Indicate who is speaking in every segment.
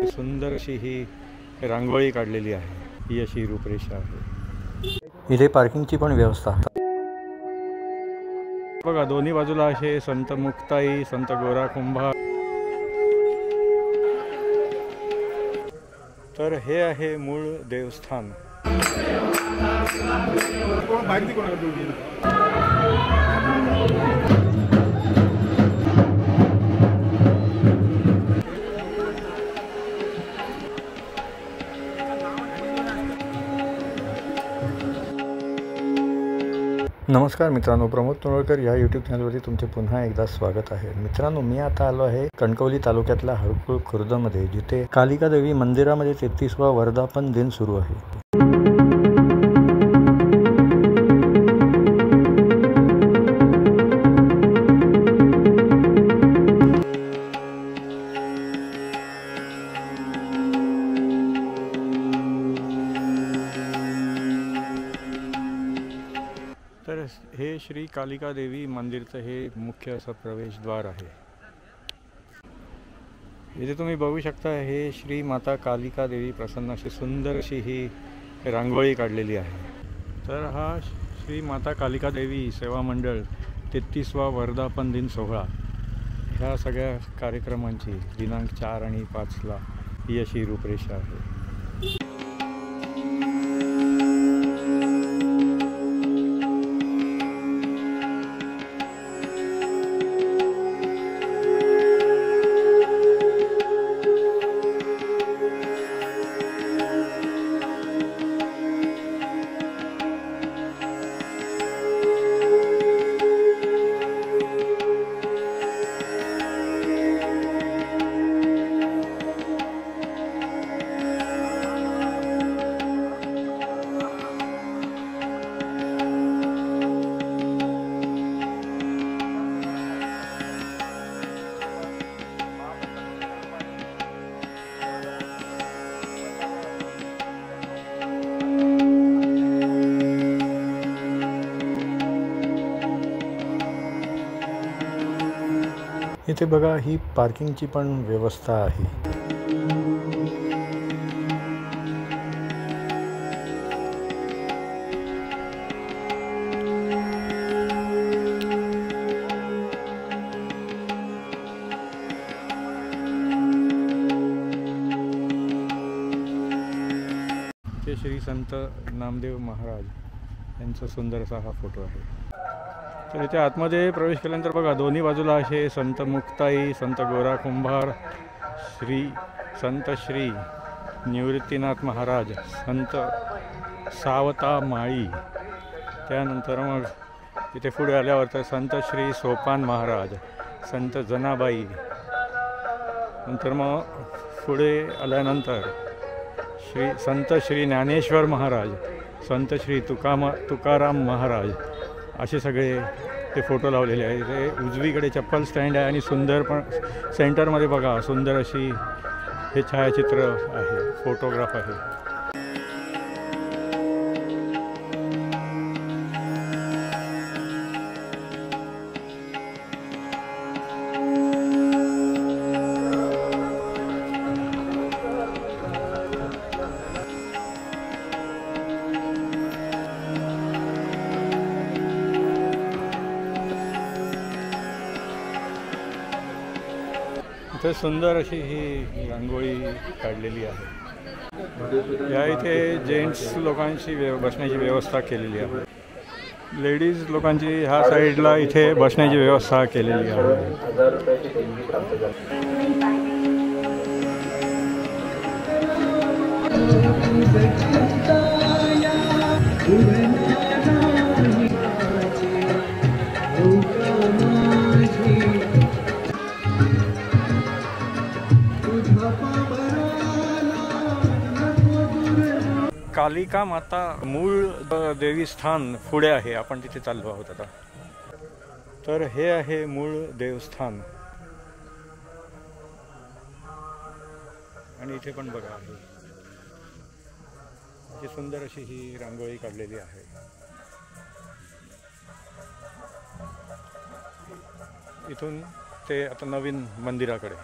Speaker 1: सुंदर अशी ही रांगोळी काढलेली आहे, ही अशी रूपरेषा आहे. इथे पार्किंगची पण व्यवस्था आहे बघा. दोन्ही बाजूला असे संत मुक्ताई, संत गोरा कुंभार. तर हे आहे मूळ देवस्थान. नमस्कार मित्रांनो, प्रमोद तोंडवळकर या यूट्यूब चॅनलवरती तुमचे पुन्हा एकदा स्वागत आहे. मित्रांनो, मी आता आलो आहे कणकवली तालुक्यातल्या हरकुळ खुर्दमध्ये, जिथे कालिका देवी मंदिरामध्ये 33वा वर्धापन दिन सुरू आहे. तर हे श्री कालिका देवी मंदिरचं हे मुख्य असं प्रवेशद्वार आहे. इथे तुम्ही बघू शकता, हे श्री माता कालिका देवी प्रसन्न अशी सुंदर अशी ही रांगोळी काढलेली आहे. तर हा श्री माता कालिका देवी सेवा मंडळ 33वा वर्धापन दिन सोहळा, ह्या सगळ्या कार्यक्रमांची दिनांक 4 आणि 5ला ही अशी रूपरेषा आहे. इथे बघा, ही पार्किंगची पण व्यवस्था आहे. ते श्री संत नामदेव महाराज यांचा सुंदर असा हा फोटो आहे. तर इथे आतमध्ये प्रवेश केल्यानंतर बघा, दोन्ही बाजूला असे संत मुक्ताई, संत गोरा कुंभार, श्री निवृत्तीनाथ महाराज, संत सावता माळी. त्यानंतर मग इथे पुढे आल्यावर तर संत श्री सोपान महाराज, संत जनाबाई. नंतर मग पुढे आल्यानंतर संत श्री ज्ञानेश्वर महाराज, संत श्री तुकाराम महाराज, असे सगळे ते फोटो लावलेले आहेत. ते उजवीकडे चप्पल स्टँड आहे आणि सुंदर पण सेंटरमध्ये बघा सुंदर अशी हे छायाचित्र आहे, फोटोग्राफ आहे. इथे सुंदर अशी ही रांगोळी काढलेली आहे. या इथे जेंट्स लोकांची बसण्याची व्यवस्था केलेली आहे. लेडीज लोकांची ह्या साईडला इथे बसण्याची व्यवस्था केलेली आहे. कालिका माता मूळ देवस्थान पुढे आहे, आपण तिथे चाललो आहोत आता. तर हे आहे मूळ देवस्थान आणि इथे पण बघा आहे अशी सुंदर अशी ही रांगोळी काढलेली आहे. इथून ते आता नवीन मंदिराकडे.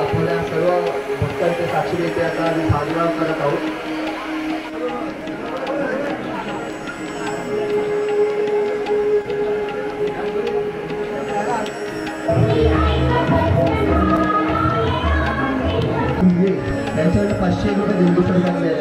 Speaker 2: आपल्या सर्व भक्तांच्या साक्षीने आता साजरा करत आहोत. त्यांच्याकडे 500 रुपये दिंडू सरकारले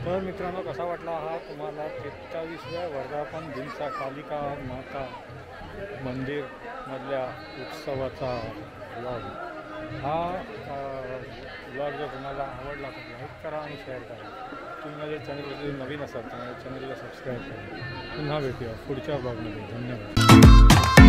Speaker 1: तर मित्रांनो, कसा वाटला हा तुम्हाला 43व्या वर्धापन दिनचा कालिका माता मंदिर मधल्या उत्सवाचा व्लॉग. हा व्लॉग जर तुम्हाला आवडला तर लाईक करा आणि शेअर करा. तुम्ही माझ्या चॅनलवरती नवीन असाल तर माझ्या चॅनलला सबस्क्राईब करा. पुन्हा भेटूया पुढच्या व्लॉगमध्ये. धन्यवाद.